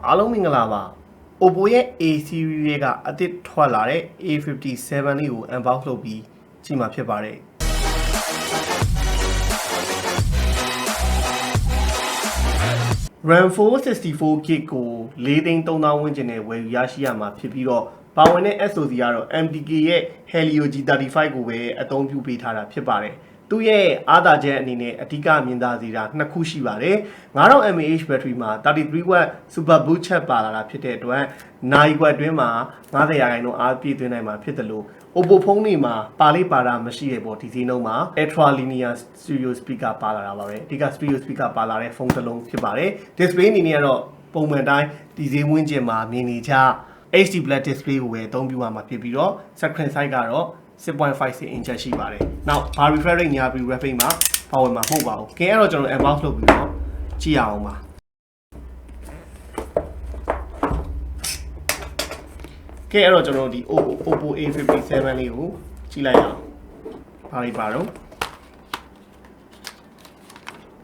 အားလုံးမင်္ဂလာပါ OPPO ရဲ့ A series ကအသစ်ထွက်လာတဲ့ A57 လေးကို unbox လုပ်ပြီးကြည့်မှာဖြစ်ပါတယ် RAM 464GB ကို4,300,000 ဝန်းကျင်နဲ့ဝယ်ယူရရှိရမှာဖြစ်ပြီးတော့ပါဝင်တဲ့ SoC ကတော့ MTK ရဲ့ Helio G35 ကိုပဲအသုံးပြုပေးထားတာဖြစ်ပါတယ်သူရဲ့အားသာချက်အနေနဲ့အဓိကမြင်သာစေတာနှစ်ခုရှိပါတယ်9000 mAh battery မှာ 33W super boost ချက်ပါလာတာဖြစ်တဲ့အတွက်နိုင်ခွက်အတွင်းမှာ90%အားပြည့်သွင်းနိုင်မှာဖြစ်တယ်လို့ OPPO ဖုန်းတွေမှာပါလေးပါတာမရှိရပေါ့ဒီဈေးနှုန်းမှာ Ultra Linear Stereo Speaker ပါလာတာပါပဲအဓိက Stereo Speaker ပါလာတဲ့ဖုန်းတစ်လုံးဖြစ်ပါတယ် Display အနေနဲ့ကတော့ပုံမှန်တိုင်းဒီဈေးဝန်းကျင်မှာမြင်နေကြ HD Black Display ကိုပဲအသုံးပြုရမှာဖြစ်ပြီးတော့ Screen size ကတော့ 6.56 inch ရှိပါတယ်။ Now ဘာ refresh rate ညာပြီး refresh မှာပါဝင်မှာမဟုတ်ပါဘူး။ကဲအဲ့တော့ကျွန်တော် unbox လုပ်ပြီးတော့ကြည့်ရအောင်ပါ။ကဲအဲ့တော့ကျွန်တော်ဒီ OPPO A57 လေးကိုကြည့်လိုက်အောင်။ဘာတွေပါတော့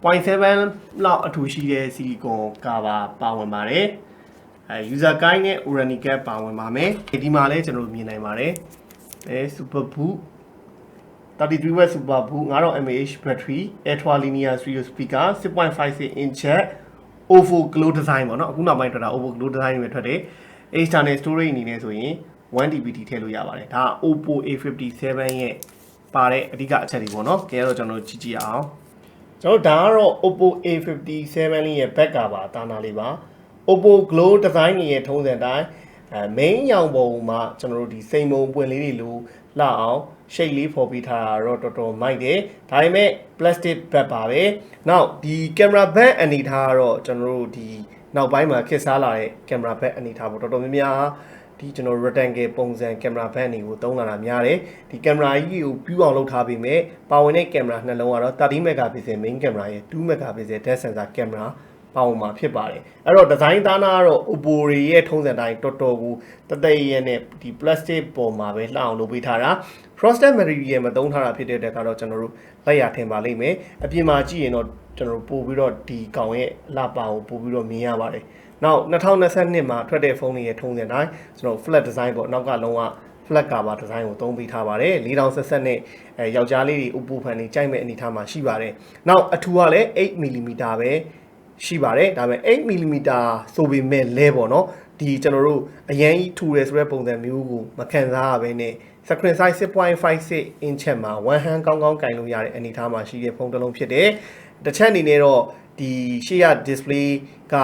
0.7 လောက်အထူရှိတဲ့ silicon cover ပါဝင်ပါတယ်။ user guide နဲ့ warranty card ပါဝင်ပါမယ်။ဒီမှာလည်းကျွန်တော်တို့မြင်နိုင်ပါတယ်။ super boot 33W super boot 9000 mAh battery ultra linear stereo speaker 6.56 inch OPPO glow design ပေါ့နော်အခုနောက်ပိုင်းထွက်တာ OPPO glow design တွေထွက်တယ် external storage အနေနဲ့ဆိုရင် 1TB ထည့်လို့ရပါတယ်ဒါက OPPO A57 ရဲ့ပါတဲ့အဓိကအချက်တွေပေါ့နော်ကဲတော့ကျွန်တော်ကြည့်ကြည့်အောင်ကျွန်တော်ဒါကတော့ OPPO A57 လေးရဲ့ back cover တာနာလေးပါ OPPO glow design ရဲ့ထုံးစံတိုင်းmain ရောင်ပုံမှာကျွန်တော်တို့ဒီစိန်ပုံပွင့်လေးတွေလိုလှအောင် shade လေးဖော်ပေးထားတာတော့တော်တော်မိုက်တယ်ဒါပေမဲ့ plastic back ပါပဲနောက်ဒီ camera back အနေထားကတော့ကျွန်တော်တို့ဒီနောက်ပိုင်းမှာခက်စားလာတဲ့ camera back အနေထားပေါ့တော်တော်များများဒီကျွန်တော် rectangle ပုံစံ camera back တွေကိုသုံးလာတာများတယ်ဒီ camera ကြီးကိုပြူအောင်လုပ်ထားပြီးမြဲပါဝင်တဲ့ camera နှလုံးကတော့30 megapixel main camera ရဲ့2 megapixel depth sensor cameraပေါင်းမှာဖြစ်ပါတယ်အဲ့တော့ဒီဇိုင်းသားနာကတော့ OPPO တွေရဲ့ထုံးစံတိုင်းတော်တော်ကိုတသက်ရဲနဲ့ဒီ plastic ပေါ်မှာပဲလှအောင်လုပ်ပေးထားတာ frosted material မသုံးထားတာဖြစ်တဲ့အတွက်ကတော့ကျွန်တော်တို့လက်ရထင်ပါလိမ့်မယ်အပြင်မှာကြည့်ရင်တော့ကျွန်တော်တို့ပို့ပြီးတော့ဒီကောင်ရဲ့လှပကိုပို့ပြီးတော့မြင်ရပါတယ်နောက်2022မှာထွက်တဲ့ဖုန်းတွေရဲ့ထုံးစံတိုင်းကျွန်တော် flat design ပေါ့နောက်ကလုံးဝ flat cover design ကိုသုံးပေးထားပါတယ်4000ဆက်ဆက်နဲ့ယောက်ျားလေးတွေ OPPO ဖန်တွေကြိုက်မဲ့အနေထားမှာရှိပါတယ်နောက်အထူကလည်း 8mm ပဲရှိပါတယ်ဒါပေမဲ့ 8mm ဆိုပေမဲ့လဲပေါ့နော်ဒီကျွန်တော်တို့အရန်ကြီးထူတယ်ဆိုတဲ့ပုံစံမျိုးကိုမခံစားရဘဲနဲ့ screen size 6.56 inch မှာ one hand ကောင်းကောင်းကင်လို့ရတဲ့အနေအထားမှာရှိတဲ့ဖုန်းတစ်လုံးဖြစ်တယ်တစ်ချက်အနေနဲ့တော့ဒီရှေ့ရ display က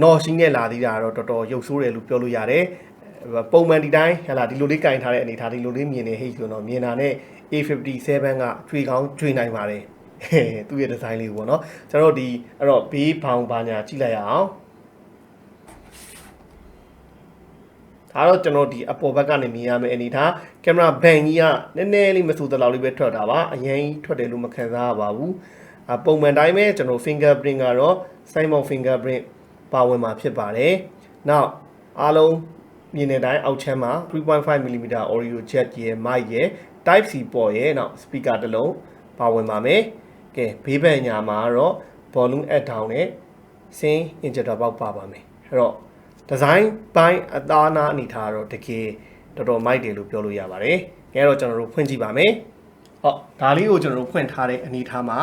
notch နဲ့လာသေးတာတော့တော်တော်ရုပ်ဆိုးတယ်လို့ပြောလို့ရတယ်ပုံမှန်ဒီတိုင်းဟလာဒီလိုလေးကင်ထားတဲ့အနေအထားဒီလိုလေးမြင်နေဟိတ်ဆိုတော့မြင်တာနဲ့ A57 ကကျွေကောင်းကျွေနိုင်ပါတယ်သူ့ရဲ့ design လေးပေါ့နော်ကျွန်တော်တို့ဒီအဲ့တော့ဘေးဘောင်ဘာညာကြည့်လိုက်ရအောင်ဒါတော့ကျွန်တော်ဒီအပေါ်ဘက်ကနေမြင်ရမယ့်အနေထားကင်မရာဘန်ကြီးကနည်းနည်းလေးမဆိုးတလောက်လေးပဲထွက်တာပါအရင်ထွက်တယ်လို့မခံစားရပါဘူးပုံမှန်တိုင်းပဲကျွန်တော် fingerprint ကတော့ Simon fingerprint ပါဝင်မှာဖြစ်ပါတယ်နောက်အားလုံးမြင်တဲ့အတိုင်းအောက်ချမ်းမှာ 3.5mm audio jack ရဲ့ mic ရဲ့ type C ပေါ်ရဲ့နောက် speaker တစ်လုံးပါဝင်ပါမယ်ကဲဘေးဘက်ညာမှာတော့ volume add down နဲ့ sync injector box ပါပါမယ်အဲ့တော့ design ပိုင်းအသားနာအနေထားတော့တကယ်တော်တော်မိုက်တယ်လို့ပြောလို့ရပါတယ်။အဲတော့ကျွန်တော်တို့ဖွင့်ကြည့်ပါမယ်။ဟောဒါလေးကိုကျွန်တော်တို့ဖွင့်ထားတဲ့အနေထားမှာ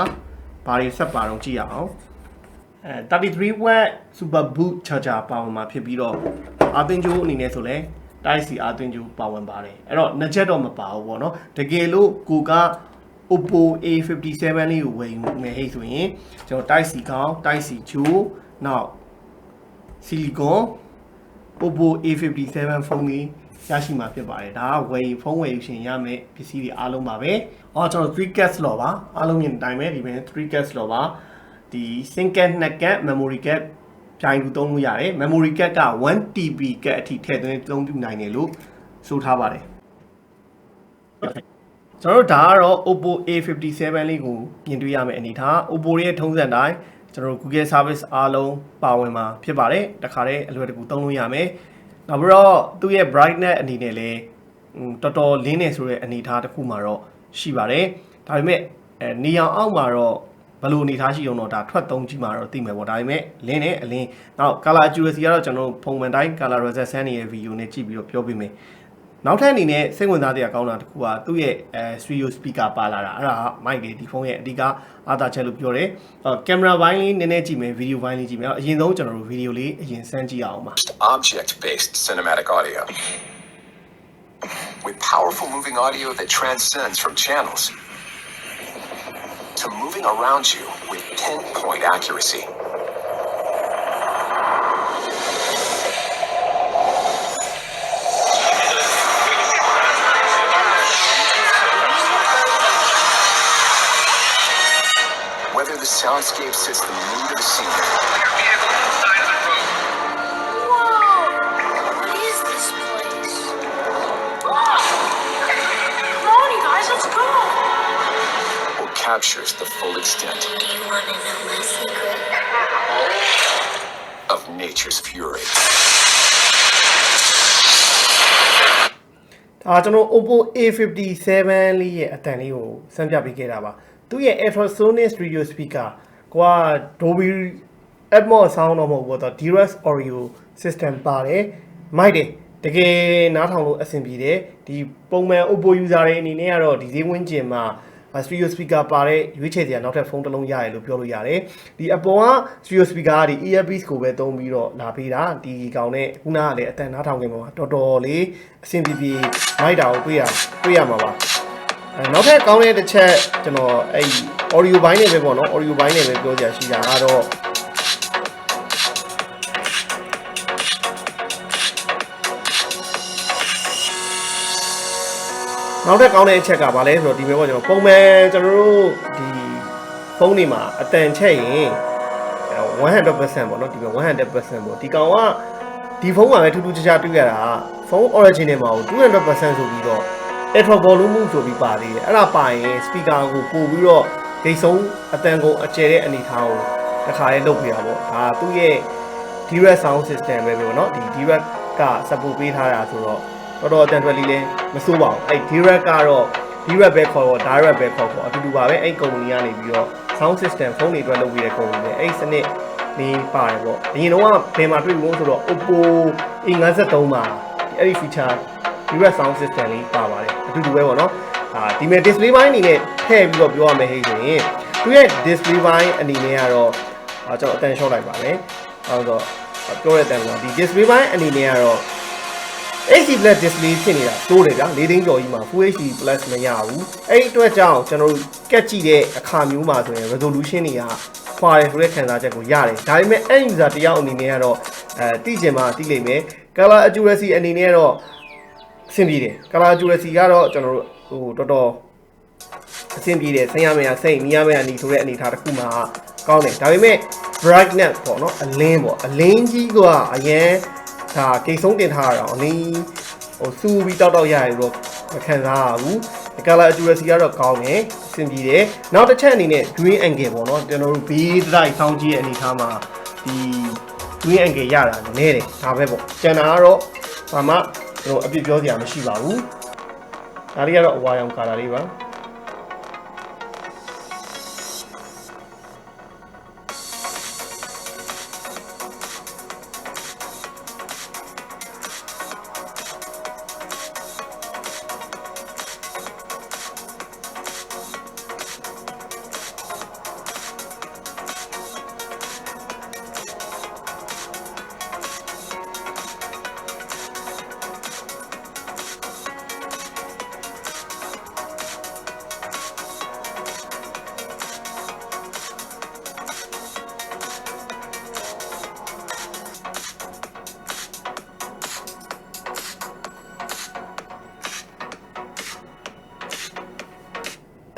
ဘာတွေဆက်ပါတော့ကြည့်ရအောင်။33W super boot charger ပါဝင်မှာဖြစ်ပြီးတော့အာသင်ဂျိုးအနေနဲ့ဆိုလဲတိုက်စီအာသင်ဂျိုးပါဝင်ပါတယ်။အဲ့တော့နှစ်ချက်တော့မပါဘူးပေါ့နော်။တကယ်လို့ကိုကOPPO A57 လေးကိုဝယ်ယူမယ်ဟဲ့ဆိုရင်ကျွန်တော်တိုက်စီကောင်းတိုက်စီဂျိုးနောက် silicon OPPO A57 ဖုန်းလေးရရှိမှာဖြစ်ပါတယ်ဒါကဖုန်းဝယ်ယူရှင်ရမယ်ပစ္စည်းတွေအားလုံးပါပဲကျွန်တော် 3 slot ပါအားလုံးမြင်တိုင်းပဲဒီbên 3 slot ပါဒီ single 2 card memory card ပြိုင်လို့သုံးလို့ရတယ် memory card က 1TB card အထိထည့်သွင်းသုံးပြုနိုင်တယ်လို့ဆိုထားပါတယ်ကျွန်တော်တို့ဒါကတော့ OPPO A57 လေးကိုမြင်တွေ့ရမယ့်အနေထား OPPO ရဲ့ထုံးစံတိုင်းကျွန်တော်တို့ Google service အားလုံးပါဝင်မှာဖြစ်ပါတယ်တခါတည်းအလွယ်တကူသုံးလို့ရမယ်နောက်ပြီးတော့သူ့ရဲ့ brightness အနေနဲ့လည်းတော်တော်လင်းနေဆိုတဲ့အနေအထားတစ်ခုမှာတော့ရှိပါတယ်ဒါပေမဲ့နေအောင်အောက်မှာတော့ ဘယ်လိုအနေထားရှိအောင်တော့ဒါထွက်သုံးကြည့်မှာတော့သိမယ်ပေါ့ဒါပေမဲ့လင်းနဲ့အလင်းနောက် color accuracy ကတော့ကျွန်တော်ပုံမှန်တိုင်း color resolution ရဲ့ video နဲ့ကြည့်ပြီးတော့ပြောပြမယ်နောက်ထပ်အနေနဲ့စိတ်ဝင်စားတဲ့အကောင်းတာတစ်ခုကသူ့ရဲ့stereo speaker ပါလာတာအဲ့ဒါ mic တွေဒီဖုန်းရဲ့အဓိကအားသာချက်လို့ပြောတယ်ကင်မရာဘိုင်းလေးနည်းနည်းကြည့်မယ် video ဘိုင်းလေးကြည့်မယ်အရင်ဆုံးကျွန်တော်တို့ video လေးအရင်စမ်းကြည့်အောင်ပါ Object based cinematic audio with powerful moving audio that transcends from channels to moving around you with pinpoint accuracy. Whether the soundscape sits the mood of the scene. Captures the full extent of nature's fury. ဒါကျွန်တော် OPPO A57 လေးရဲ့အတန်လေးကိုစမ်းပြပေးခဲ့တာပါသူရဲ့ ultrasonic stereo speaker ကွာ Dolby Atmos sound တော့မဟုတ်ဘူးတော့ ZEST Audio system ပါတယ်မိုက်တယ်တကယ်နားထောင်လို့အဆင်ပြေတယ်ဒီပုံမှန် OPPO user တွေအနေနဲ့ကတော့ဒီဈေးဝန်းကျင်မှာstereo speaker ပါတဲ့ရွေးချယ်စရာနောက်ထပ်ဖုန်းတစ်လုံးရတယ်လို့ပြောလို့ရတယ်ဒီအပေါ်က stereo speaker ကဒီ earpiece ကိုပဲသုံးပြီးတော့လာပေးတာဒီကောင်နဲ့ခုနကလည်းအတန်နားထောင်ခင်မှာတော်တော်လေးအဆင်ပြေပြေမိုက်တာကိုတွေ့ရမှာပါနောက်ထပ်ကောင်းတဲ့တစ်ချက်ကျွန်တော်အဲ့ audio ဘိုင်းနဲ့ပဲပေါ့နော် audio ဘိုင်းနဲ့ပဲပြောကြရှိတာကတော့နောက်ထပ်ကောင်းတဲ့အချက်ကဘာလဲဆိုတော့ဒီမျိုးပေါ့ကျွန်တော်ပုံမှန်ကျွန်တော်တို့ဒီဖုန်းတွေမှာအတန်ချက်ရင်100% ပေါ့နော်ဒီမျိုး100% ပေါ့ဒီကောင်ကဒီဖုန်းမှာပဲထူးထူးခြားခြားတွေ့ရတာဖုန်း original မှာကို200% ဆိုပြီးတော့ ultra volume ဆိုပြီးပါသေးတယ်အဲ့ဒါပါရင် speaker ကိုပို့ပြီးတော့ဒိတ်ဆုံးအတန်ကုန်အကျယ်တဲ့အနေထားကိုတစ်ခါလေးလုပ်ပြရပါပေါ့ဒါသူ့ရဲ့ DRS sound system ပဲပေါ့နော်ဒီ DRS က support ပေးထားတာဆိုတော့တော်တော်အတန်ထွက်လေးလည်းမစိုးပါဘူးအဲ့ direct ကတော့ direct ပဲခေါ်တော့ direct ပဲခေါ်အတူတူပါပဲအဲ့ company ကနေပြီးတော့ sound system ဖုန်းတွေအတွက်လုပ်ပြီးတဲ့ company ပဲအဲ့စနစ်လေးပါတယ်ပေါ့အရင်တော့ဘယ်မှာတွေ့လို့ဆိုတော့ OPPO A53 မှာအဲ့ဒီ feature direct sound system လေးပါပါတယ်အတူတူပဲပေါ့နော်ဒီမဲ့ display ဘိုင်းအနေနဲ့ထည့်ပြီးတော့ပြောရမယ်ဟဲ့ဆိုရင်သူရဲ့ display ဘိုင်းအနေနဲ့ကတော့ကျွန်တော်အတန်ရှော့လိုက်ပါမယ်အဲ့တော့ပြောရတဲ့အတန်ကဒီ display ဘိုင်းအနေနဲ့ကတော့HD Plus display ဖြစ်နေတာတိုးတယ်ဗျာ၄သိန်းကျော်ကြီးမှာ Full HD Plus မရဘူးအဲ့ဒီအတွက်ကြောင့်ကျွန်တော်တို့ကက်ကြည့်တဲ့အခါမျိုးမှာဆိုရင် resolution တွေကခွာတယ်ဆိုတဲ့ခံစားချက်ကိုရတယ်ဒါပေမဲ့ end user တယောက်အနေနဲ့ကတော့သိချင်မှသိလိမ့်မယ် color accuracy အနေနဲ့ကတော့အဆင်ပြေတယ် color accuracy ကတော့ကျွန်တော်တို့တော်တော်အဆင်ပြေတယ်ဆင်းရမယ့်အစိမ့်နီးရမယ့်အနီဆိုတဲ့အနေထားတစ်ခုမှာကောင်းတယ်ဒါပေမဲ့ brightness ပေါ့နော်အလင်းကြီးကအရင်ဒါကိတ်ဆုံးတင်ထားတာအလင်းစူပြီးတောက်ရရလို့မခံစားရဘူး color accuracy ကတော့ကောင်းတယ်အဆင်ပြေတယ်နောက်တစ်ချက်အနေနဲ့ green angle ပေါ့နော်ကျွန်တော်တို့ဘေးတိုင်းဆောင်းကြီးရဲ့အနေထားမှာဒီ green angle ရတာနည်းတယ်ဒါပဲပေါ့ကျန်တာကတော့ဘာမှကျွန်တော်အပြစ်ပြောစရာမရှိပါဘူးဒါလေးကတော့အဝါရောင် color လေးပါ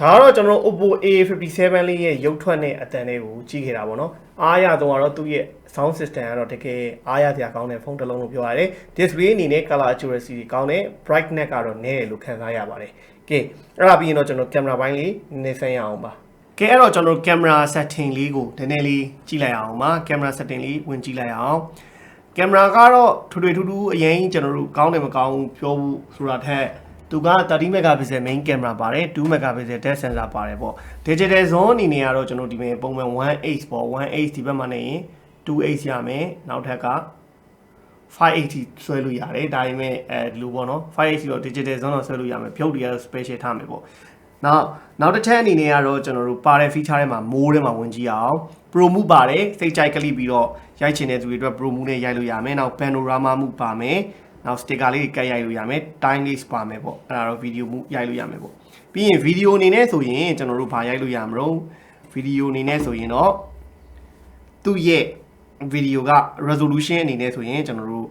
ဒါတော့ကျွန်တော် OPPO A57 လေးရဲ့ရုပ်ထွက်တဲ့အတန်လေးကိုကြည့်ခဲ့တာပေါ့နော်အားရတော့ကတော့သူ့ရဲ့ sound system ကတော့တကယ်အားရစရာကောင်းတဲ့ဖုန်းတစ်လုံးလို့ပြောရတယ် display အနေနဲ့ color accuracy ကောင်းတယ် brightness ကတော့နည်းတယ်လို့ခန်းစားရပါတယ်ကဲအဲ့ဒါပြီးရင်တော့ကျွန်တော် camera ဘိုင်းလေးနည်းနည်းဆန်းရအောင်ပါကဲအဲ့တော့ကျွန်တော် camera setting လေးကိုနည်းနည်းလေးကြည့်လိုက်အောင်ပါ camera setting လေးဝင်ကြည့်လိုက်အောင် camera ကတော့ထူထူအရင်ကျွန်တော်တို့ကောင်းတယ်မကောင်းပြောဘူးဆိုတာထက် သူက30 megapixel main camera ပါတယ်2 megapixel depth sensor ပါတယ်ပေါ့ digital zone အနေနဲ့ကတော့ကျွန်တော်ဒီမဲ့ပုံမှန် 1x ပေါ့ 1x ဒီဘက်မှာနေရင် 2x ရမယ်နောက်ထပ်က 580 ဆွဲလို့ရတယ်ဒါပေမဲ့ဒီလိုပေါ့နော် 580 တော့ digital zone တော့ဆွဲလို့ရမယ်ဖြုတ်တွေကတော့ special ထားမယ်ပေါ့နောက်တစ်ချက်အနေနဲ့ကတော့ကျွန်တော်တို့ပါတဲ့ feature ထဲမှာမိုးထဲမှာဝင်ကြည့်အောင် pro move ပါတယ်စိတ်ကြိုက်ကလစ်ပြီးတော့ရိုက်ချင်တဲ့သူတွေအတွက် pro move နဲ့ရိုက်လို့ရမယ်နောက် panorama move ပါမယ်နောက် sticker လေးကတ်ရိုက်လို့ရမယ် time lapse ပါမယ်ပေါ့အဲ့ဒါတော့ video move ရိုက်လို့ရမယ်ပေါ့ပြီးရင် video အနေနဲ့ဆိုရင်ကျွန်တော်တို့ဘာရိုက်လို့ရမလို့ video အနေနဲ့ဆိုရင်တော့သူ့ရဲ့ video က resolution အနေနဲ့ဆိုရင်ကျွန်တော်တို့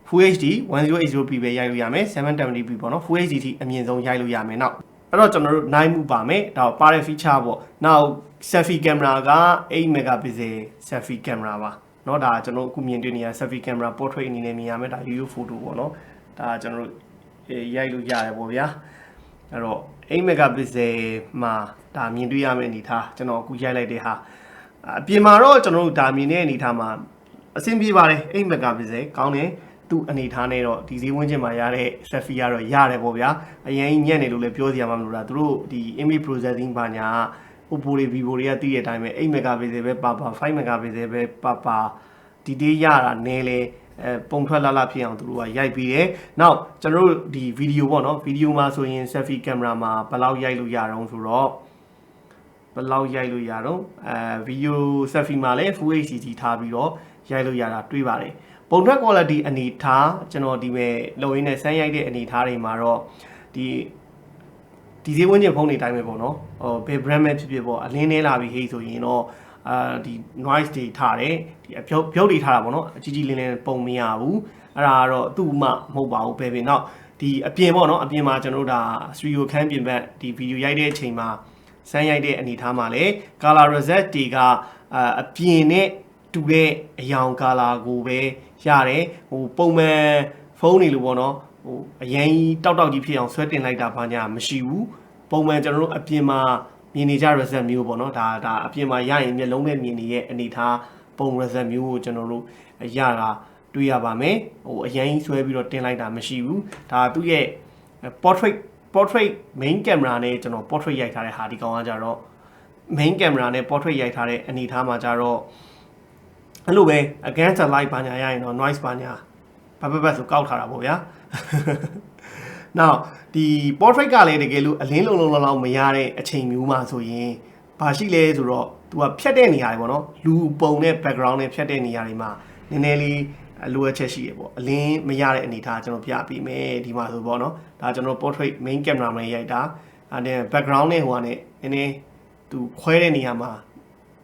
Full HD 1080p ပဲရိုက်လို့ရမယ် 720p ပေါ့နော် Full HD ထိအမြင့်ဆုံးရိုက်လို့ရမယ်နောက်အဲ့တော့ကျွန်တော်တို့9 move ပါမယ်ဒါပါတဲ့ feature ပေါ့နောက် selfie camera က8 megapixel selfie camera ပါเนาะဒါကျွန်တော်အခုမြင်တွေ့နေရ selfie camera portrait အနေနဲ့မြင်ရမယ်ဒါ ရိုးရိုး photo ပေါ့เนาะဒါကျွန်တော်တို့ရိုက်လို့ရတယ်ပေါ့ဗျာအဲ့တော့8 megapixel မှာဒါမြင်တွေ့ရမယ့်အနေထားကျွန်တော်အခုရိုက်လိုက်တဲ့ဟာအပြင်မှာတော့ကျွန်တော်တို့ဒါမြင်တဲ့အနေထားမှာအဆင်ပြေပါတယ်8 megapixel ကောင်းတယ်သူ့အနေထားနဲ့တော့ဒီဈေးဝန်းကျင်မှာရတဲ့ selfie ကတော့ရတယ်ပေါ့ဗျာအရင်ညံ့နေလို့လည်းပြောစရာမလိုတာသူတို့ဒီ image processing ဘာညာ OPPO တွေ VIVO တွေကတည်တဲ့အတိုင်းပဲ8 megapixel ပဲပါ5 megapixel ပဲပါဒီတေးရတာနည်းလေပုံထွက်လာဖြစ်အောင်သူတို့ကရိုက်ပြီးတယ်နောက်ကျွန်တော်တို့ဒီဗီဒီယိုပေါ့နော်ဗီဒီယိုမှာဆိုရင် selfie camera မှာဘယ်လောက်ရိုက်လို့ရအောင်ဆိုတော့ဘယ်လောက်ရိုက်လို့ရတော့ဗီဒီယို selfie မှာလည်း Full HD ထားပြီးတော့ရိုက်လို့ရတာတွေ့ပါတယ်ပုံထွက် quality အနေထားကျွန်တော်ဒီမဲ့လုံရင်းနဲ့ဆန်းရိုက်တဲ့အနေထားတွေမှာတော့ဒီဈေးဝန်းကျင်ဖုန်းတွေတိုင်းပဲပေါ့နော်ဟိုဘယ် brand ပဲဖြစ်ဖြစ်ပေါ့အလင်းနေလာပြီးဟေးဆိုရင်တော့ဒီ noise တွေထားတယ်ဒီအပြုတ်တွေထားတာပေါ့နော်အကြီးကြီးလင်းလင်းပုံမရဘူးအဲ့ဒါကတော့သူ့မှမဟုတ်ပါဘူးပဲပဲနောက်ဒီအပြင်ပေါ့နော်အပြင်မှာကျွန်တော်တို့ဒါ studio ခန်းပြင်ဘက်ဒီ video ရိုက်တဲ့အချိန်မှာဆန်းရိုက်တဲ့အနေထားမှာလည်း color reset တွေကအပြင်နဲ့တူတဲ့အယောင် color ကိုပဲရတယ်ဟိုပုံမှန်ဖုန်းတွေလို့ပေါ့နော်ဟိုအရင်တောက်ကြီးဖြစ်အောင်ဆွဲတင်လိုက်တာဘာညာမရှိဘူးပုံမှန်ကျွန်တော်တို့အပြင်မှာမြင်နေကြ reset မျိုးပေါ့နော်ဒါအပြင်မှာရရင်မျက်လုံးနဲ့မြင်နေတဲ့အနေထားပုံ reset မျိုးကိုကျွန်တော်တို့ရတာတွေ့ရပါမယ်ဟိုအရင်ဆွဲပြီးတော့တင်လိုက်တာမရှိဘူးဒါသူ့ရဲ့ portrait main camera နဲ့ကျွန်တော် portrait ရိုက်ထားတဲ့ဟာဒီကောင်ကကြတော့ main camera နဲ့ portrait ရိုက်ထားတဲ့အနေထားမှာကြတော့အဲ့လိုပဲ against the light ဘာညာရရင်တော့ noise ဘာညာဘတ်ဆိုကောက်ထားတာပေါ့ဗျာနောက်ဒီ portrait ကလည်းတကယ်လို့အလင်းလုံးလောက်မရတဲ့အချိန်မျိုးမှာဆိုရင်ဘာရှိလဲဆိုတော့ तू ကဖြတ်တဲ့နေရာတွေပေါ့နော်လူပုံနဲ့ background နဲ့ဖြတ်တဲ့နေရာတွေမှာနည်းနည်းလေးလိုအပ်ချက်ရှိရပေါ့အလင်းမရတဲ့အနေထားကျွန်တော်ပြပေးမယ်ဒီမှာဆိုပေါ့နော်ဒါကျွန်တော် portrait main camera မှာရိုက်တာအဲ့ဒါ background နဲ့ဟိုကနေနည်းနည်း तू ခွဲတဲ့နေရာမှာ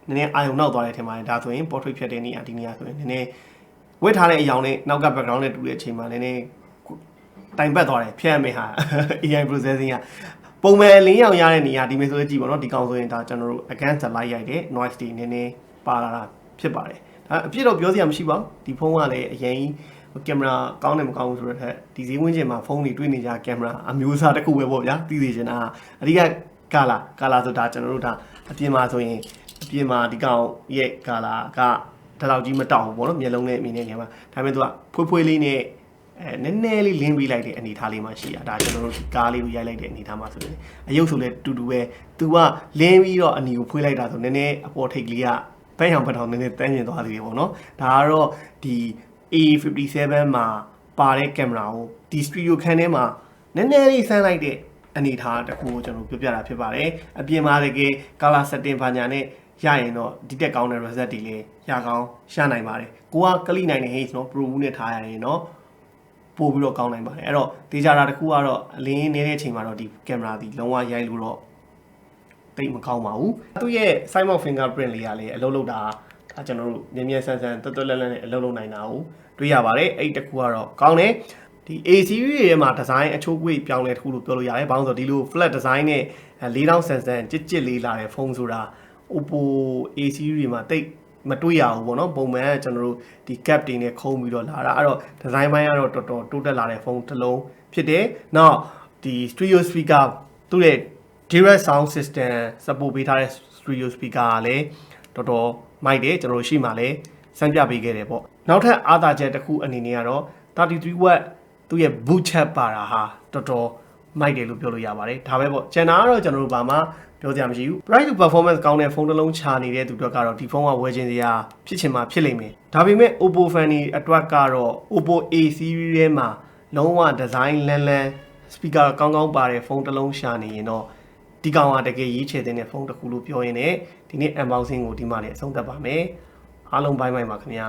နည်းနည်းအာရုံနောက်သွားတယ်ထင်ပါတယ်ဒါဆိုရင် portrait ဖြတ်တဲ့နေရာဒီနေရာဆိုရင်နည်းနည်းဝတ်ထားတဲ့အယောင်နဲ့နောက်က background နဲ့တူတဲ့အချိန်မှာနည်းနည်းတိုင်ပတ်သွားတယ်ဖြတ်ရမယ်ဟာ AI processing ကပုံမှန်လင်းရောင်ရတဲ့နေရာဒီမျိုးဆိုကြည့်ပါတော့ဒီကောင်ဆိုရင်ဒါကျွန်တော်တို့ against the light ရိုက်တဲ့ noise တွေနည်းနည်းပါလာတာဖြစ်ပါတယ်ဒါအပြည့်တော့ပြောစရာမရှိပါဘူးဒီဖုန်းကလည်းအရင်ကင်မရာကောင်းတယ်မကောင်းဘူးဆိုတော့ဒီဈေးဝန်းကျင်မှာဖုန်းတွေတွေ့နေကြကင်မရာအမျိုးအစားတစ်ခုပဲပေါ့ဗျာသိသိချင်တာအဓိကကာလာဆိုတာကျွန်တော်တို့ဒါအပြင်မှာဆိုရင်အပြင်မှာဒီကောင်ရဲ့ကာလာကဒါလောက်ကြီးမတောက်ဘူးပေါ့နော်မျက်လုံးနဲ့မြင်နေကြမှာဒါပေမဲ့သူကဖွေးလေးနဲ့နည်းနည်းလေးလင်းပေးလိုက်တဲ့အနေထားလေးမှရှိတာဒါကျွန်တော်တို့ကားလေးကိုရိုက်လိုက်တဲ့အနေထားမှဆိုရင်အယုတ်ဆိုလဲတူတူပဲသူကလင်းပြီးတော့အနီကိုဖွေးလိုက်တာဆိုနည်းနည်းအပေါ်ထိပ်ကလေးကဘက်ရောင်ဘက်ထောင်နည်းနည်းတန်းကျင်သွားသေးတယ်ပေါ့နော်ဒါကတော့ဒီ A57 မှာပါတဲ့ကင်မရာကိုဒီ studio ခန်းထဲမှာနည်းနည်းလေးဆန်းလိုက်တဲ့အနေထားတစ်ခုကိုကျွန်တော်ပြောပြတာဖြစ်ပါတယ်အပြင်မှာတကယ် color setting ဘာညာနဲ့ရရင်တော့ဒီတက်ကောင်းတဲ့ result တွေလည်းရကောင်းရနိုင်ပါတယ်ကိုကကလိနိုင်တဲ့ haze နော် pro နဲ့ထားရရင်တော့ပို့ပြီးတော့ကောင်းနိုင်ပါတယ်အဲ့တော့ဒေတာတစ်ခုကတော့အလင်းနေတဲ့အချိန်မှာတော့ဒီကင်မရာဒီလုံးဝရိုက်လို့တော့တိတ်မကောင်းပါဘူးသူ့ရဲ့ side of fingerprint လေးကလည်းအလုပ်လုပ်တာဒါကျွန်တော်တို့မြင်မြင်ဆန်းဆန်းတွတ်လက်လက်နဲ့အလုပ်လုပ်နိုင်တာကိုတွေ့ရပါတယ်အဲ့တစ်ခုကတော့ကောင်းတယ်ဒီ A series ရဲ့မှာ design အချိုးကွေ့ပြောင်းလဲတစ်ခုလို့ပြောလို့ရတယ်ဘာလို့ဆိုတော့ဒီလို flat design နဲ့4000ဆန်ဆန်ကြစ်လေးလာတဲ့ဖုန်းဆိုတာ OPPO A series မှာတိတ်မတွေ့ရဘူးပေါ့နော်ပုံမှန်ကျွန်တော်တို့ဒီ cap တွေနဲ့ခုံးပြီးတော့လာတာအဲ့တော့ design ပိုင်းကတော့တော်တော်တိုးတက်လာတဲ့ဖုန်းတစ်လုံးဖြစ်တယ်နောက်ဒီ stereo speaker သူ့ရဲ့ direct sound system support ပေးထားတဲ့ stereo speaker ကလည်းတော်တော်မိုက်တယ်ကျွန်တော်တို့ရှိမှလည်းစမ်းပြပေးခဲ့တယ်ပေါ့နောက်ထပ်အားသာချက်တစ်ခုအနေနဲ့ကတော့33 watt သူ့ရဲ့ boot chat ပါတာဟာတော်တော် မိုက်တယ်လို့ပြောလို့ရပါတယ်ဒါပဲပေါ့ကျန်တာကတော့ကျွန်တော်တို့ဘာမှပြောကြမရှိဘူး price to performance ကောင်းတဲ့ဖုန်းတစ်လုံးချနေတဲ့သူတို့ကတော့ဒီဖုန်းကဝယ်ခြင်းစရာဖြစ်ချင်မှဖြစ်လိမ့်မယ်ဒါပေမဲ့ OPPO fan တွေအတွက်ကတော့ OPPO A series ထဲမှာလုံးဝ design လန်းလန်း speaker ကောင်းကောင်းပါတဲ့ဖုန်းတစ်လုံးရှာနေရင်တော့ဒီကောင်ကတကယ်ရေးချယ်တဲ့ဖုန်းတစ်ခုလို့ပြောရင်းနဲ့ဒီနေ့ unboxing ကိုဒီမှာလည်းအဆုံးသတ်ပါမယ်အားလုံးဘိုင်းဘိုင်းပါခင်ဗျာ